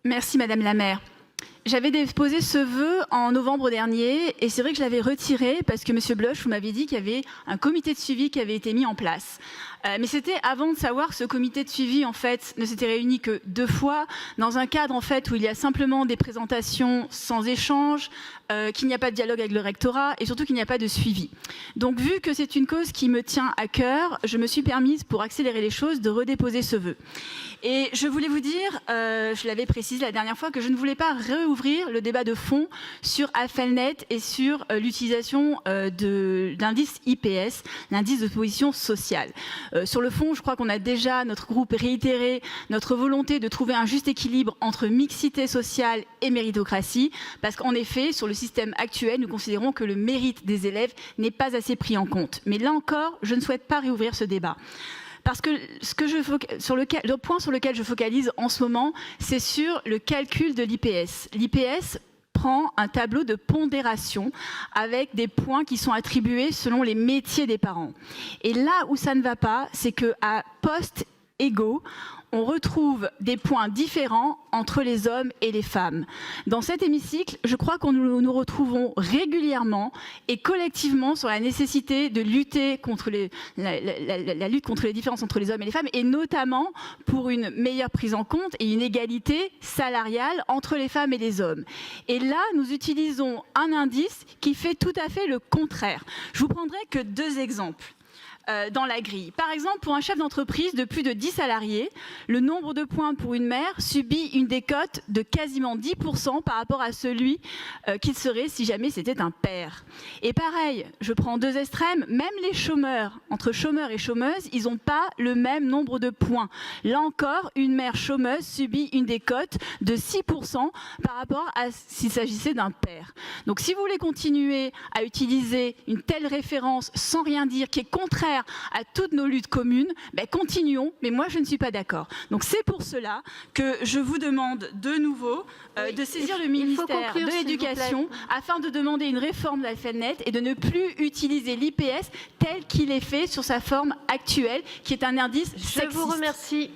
Merci Madame la maire. J'avais déposé ce vœu en novembre dernier et c'est vrai que je l'avais retiré parce que Monsieur Bloch, vous m'avez dit qu'il y avait un comité de suivi qui avait été mis en place. Mais c'était avant de savoir que ce comité de suivi en fait ne s'était réuni que 2 fois dans un cadre en fait où il y a simplement des présentations sans échange, qu'il n'y a pas de dialogue avec le rectorat et surtout qu'il n'y a pas de suivi. Donc vu que c'est une cause qui me tient à cœur, je me suis permise pour accélérer les choses de redéposer ce vœu. Et je voulais vous dire, je l'avais précisé la dernière fois, que je ne voulais pas réouvrir le débat de fond sur Affelnet et sur l'utilisation d'indice IPS, l'indice de position sociale. Sur le fond, je crois qu'on a déjà, notre groupe, réitéré notre volonté de trouver un juste équilibre entre mixité sociale et méritocratie, parce qu'en effet, sur le système actuel, nous considérons que le mérite des élèves n'est pas assez pris en compte. Mais là encore, je ne souhaite pas réouvrir ce débat. Parce que le point sur lequel je focalise en ce moment, c'est sur le calcul de l'IPS. L'IPS prend un tableau de pondération avec des points qui sont attribués selon les métiers des parents. Et là où ça ne va pas, c'est qu'à postes égaux, on retrouve des points différents entre les hommes et les femmes. Dans cet hémicycle, je crois que nous retrouvons régulièrement et collectivement sur la nécessité de lutter contre la lutte contre les différences entre les hommes et les femmes, et notamment pour une meilleure prise en compte et une égalité salariale entre les femmes et les hommes. Et là, nous utilisons un indice qui fait tout à fait le contraire. Je vous prendrai que 2 exemples. Dans la grille. Par exemple, pour un chef d'entreprise de plus de 10 salariés, le nombre de points pour une mère subit une décote de quasiment 10% par rapport à celui qu'il serait si jamais c'était un père. Et pareil, je prends 2 extrêmes, même les chômeurs, entre chômeurs et chômeuses, ils n'ont pas le même nombre de points. Là encore, une mère chômeuse subit une décote de 6% par rapport à s'il s'agissait d'un père. Donc si vous voulez continuer à utiliser une telle référence sans rien dire, qui est contraire à toutes nos luttes communes, continuons, mais moi je ne suis pas d'accord. Donc c'est pour cela que je vous demande de nouveau de saisir le ministère de l'Éducation afin de demander une réforme de l'Affelnet et de ne plus utiliser l'IPS tel qu'il est fait sur sa forme actuelle, qui est un indice sexiste. Je vous remercie.